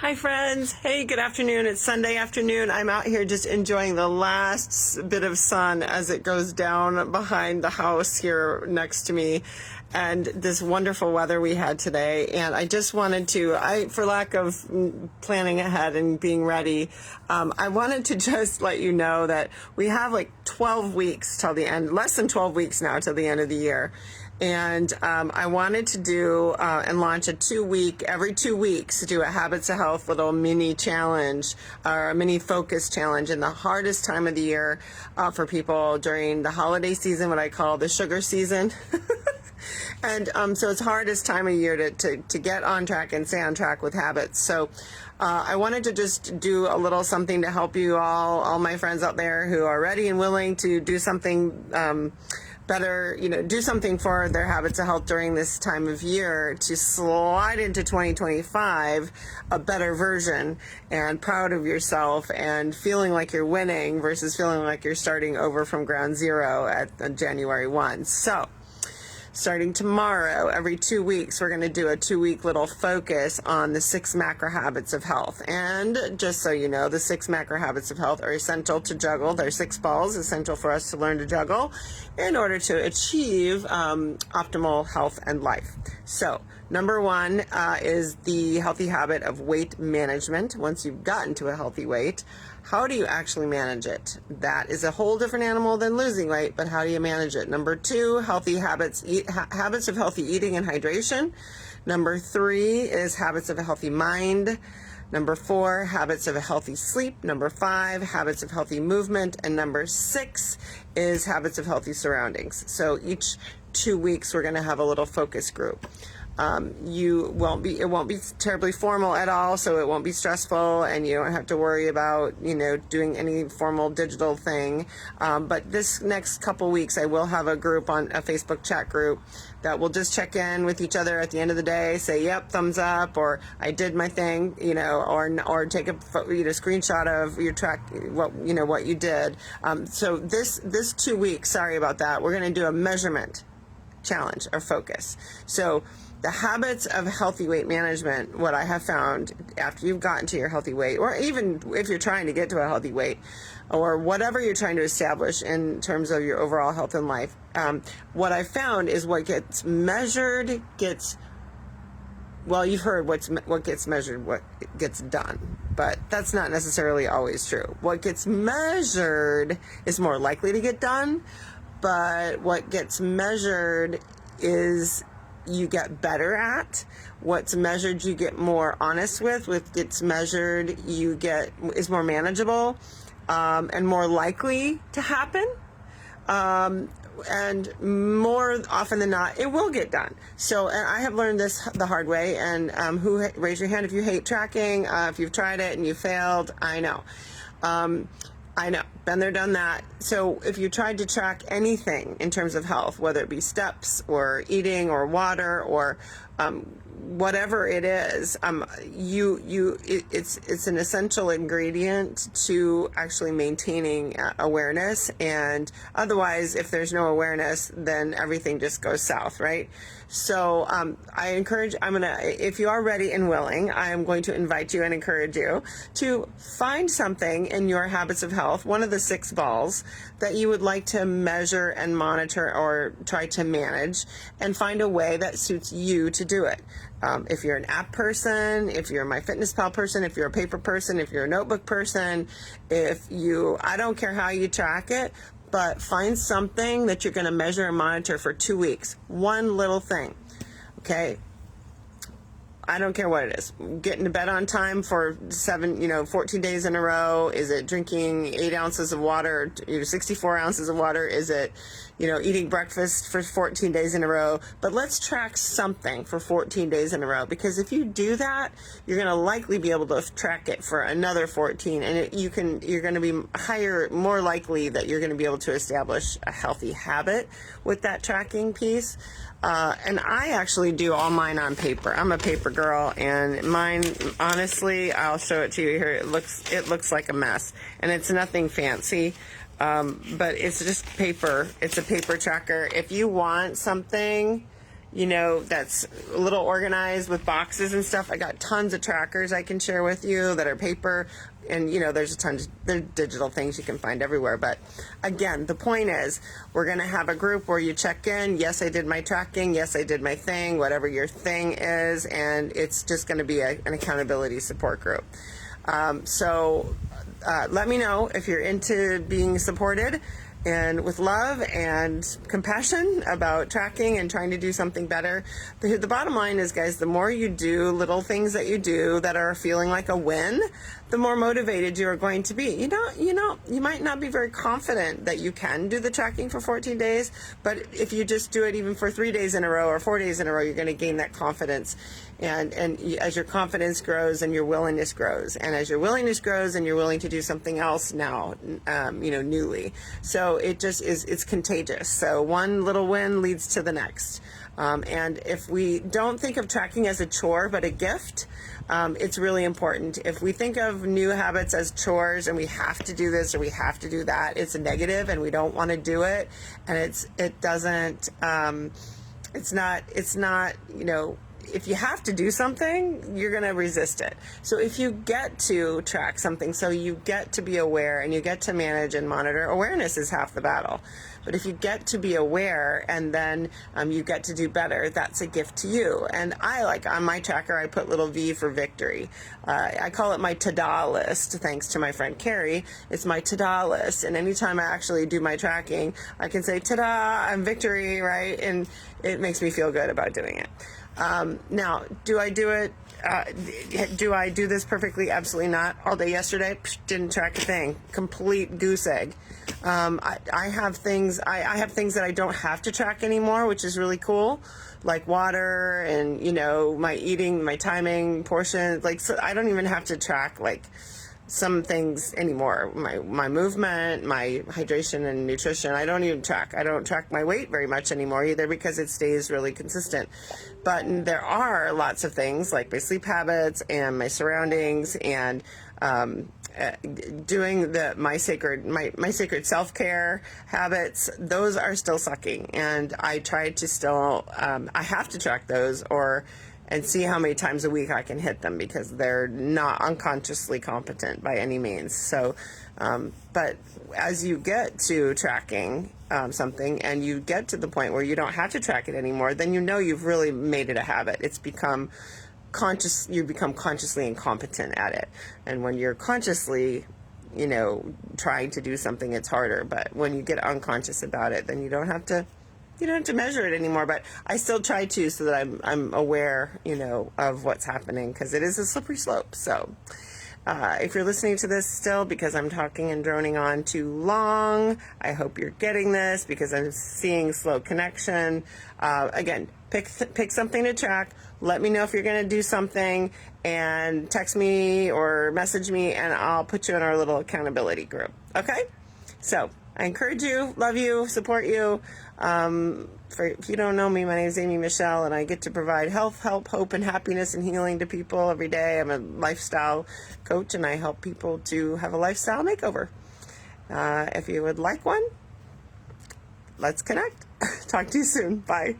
Hi friends. Hey, good afternoon. It's Sunday afternoon. I'm out here just enjoying the last bit of sun as it goes down behind the house here next to me, and this wonderful weather we had today. And I just wanted to, for lack of planning ahead and being ready, I wanted to just let you know that we have like 12 weeks till the end, less than 12 weeks now till the end of the year. And I wanted to do and launch a every 2 weeks, do a Habits of Health little mini challenge or a mini focus challenge in the hardest time of the year for people during the holiday season, what I call the sugar season. And so it's hardest time of year to get on track and stay on track with habits. So I wanted to just do a little something to help you all my friends out there who are ready and willing to do something better, do something for their habits of health during this time of year to slide into 2025 a better version and proud of yourself and feeling like you're winning versus feeling like you're starting over from ground zero at January 1. So starting tomorrow, every 2 weeks, we're going to do a 2-week little focus on the 6 macro habits of health. And just so you know, the 6 macro habits of health are essential to juggle. They're 6 balls, essential for us to learn to juggle in order to achieve optimal health and life. So, number 1 is the healthy habit of weight management. Once you've gotten to a healthy weight, how do you actually manage it? That is a whole different animal than losing weight, but how do you manage it? Number 2, healthy habits, habits of healthy eating and hydration. Number 3 is habits of a healthy mind. Number 4, habits of a healthy sleep. Number 5, habits of healthy movement. And number 6 is habits of healthy surroundings. So each 2 weeks, we're going to have a little focus group. It won't be terribly formal at all, so it won't be stressful, and you don't have to worry about, doing any formal digital thing. But this next couple weeks, I will have a group on a Facebook chat group that will just check in with each other at the end of the day, say, yep, thumbs up, or I did my thing, or take a screenshot of your track, what you did. So this 2 weeks, sorry about that, we're going to do a measurement challenge or focus. So the habits of healthy weight management, what I have found after you've gotten to your healthy weight, or even if you're trying to get to a healthy weight, or whatever you're trying to establish in terms of your overall health and life, what I found is what gets measured you've heard what gets measured, what gets done, but that's not necessarily always true. What gets measured is more likely to get done, but what gets measured is you get better at. What's measured you get more honest with. What gets measured is more manageable and more likely to happen. And more often than not, it will get done. So, and I have learned this the hard way. And raise your hand if you hate tracking, if you've tried it and you failed. I know. Been there, done that. So if you tried to track anything in terms of health, whether it be steps or eating or water or whatever it is, it's an essential ingredient to actually maintaining awareness. And otherwise, if there's no awareness, then everything just goes south, right? So I encourage, if you are ready and willing, I am going to invite you and encourage you to find something in your habits of health, one of the 6 balls that you would like to measure and monitor or try to manage, and find a way that suits you to do it. If you're an app person, if you're a MyFitnessPal person, if you're a paper person, if you're a notebook person, I don't care how you track it, but find something that you're going to measure and monitor for 2 weeks. One little thing, okay? I don't care what it is. Getting to bed on time for 14 days in a row. Is it drinking 8 ounces of water, 64 ounces of water? Is it, eating breakfast for 14 days in a row? But let's track something for 14 days in a row, because if you do that, you're going to likely be able to track it for another 14, and you're going to be more likely that you're going to be able to establish a healthy habit with that tracking piece. And I actually do all mine on paper. I'm a paper girl, and mine, honestly, I'll show it to you here. It looks like a mess, and it's nothing fancy. But it's just paper. It's a paper tracker. If you want something, that's a little organized with boxes and stuff. I got tons of trackers I can share with you that are paper, and there's there's digital things you can find everywhere. But again, the point is, we're going to have a group where you check in. Yes, I did my tracking. Yes, I did my thing, whatever your thing is. And it's just going to be an accountability support group. So let me know if you're into being supported and with love and compassion about tracking and trying to do something better. The bottom line is, guys, the more you do little things that you do that are feeling like a win, the more motivated you are going to be. You might not be very confident that you can do the tracking for 14 days, but if you just do it even for 3 days in a row or 4 days in a row, you're going to gain that confidence. And as your confidence grows and your willingness grows, and as your willingness grows and you're willing to do something else now, newly. So it's contagious. So one little win leads to the next. And if we don't think of tracking as a chore, but a gift, it's really important. If we think of new habits as chores and we have to do this or we have to do that, it's a negative and we don't want to do it. And it's not, if you have to do something, you're going to resist it. So if you get to track something, so you get to be aware and you get to manage and monitor, awareness is half the battle. But if you get to be aware and then you get to do better, that's a gift to you. And on my tracker, I put little V for victory. I call it my ta-da list, thanks to my friend Carrie. It's my ta-da list. And anytime I actually do my tracking, I can say, ta-da, I'm victory, right? And it makes me feel good about doing it. Now, do I do it? Do I do this perfectly? Absolutely not. All day yesterday, didn't track a thing. Complete goose egg. I have things that I don't have to track anymore, which is really cool, like water and my eating, my timing, portion. So I don't even have to track some things anymore. My movement, my hydration and nutrition, I don't even track. I don't track my weight very much anymore either, because it stays really consistent. But there are lots of things like my sleep habits and my surroundings and doing my sacred self-care habits. Those are still sucking, and I try to still I have to track those and see how many times a week I can hit them, because they're not unconsciously competent by any means. So, but as you get to tracking something and you get to the point where you don't have to track it anymore, then you've really made it a habit. It's become conscious. You become consciously incompetent at it. And when you're consciously trying to do something, it's harder. But when you get unconscious about it, then you don't have to measure it anymore. But I still try to, so that I'm aware, of what's happening, because it is a slippery slope. So if you're listening to this still because I'm talking and droning on too long, I hope you're getting this, because I'm seeing slow connection. Again, pick something to track. Let me know if you're going to do something, and text me or message me, and I'll put you in our little accountability group. Okay? So I encourage you, love you, support you. If you don't know me, my name is Amy Michelle, and I get to provide health, help, hope, and happiness and healing to people every day. I'm a lifestyle coach, and I help people to have a lifestyle makeover. If you would like one, let's connect. Talk to you soon. Bye.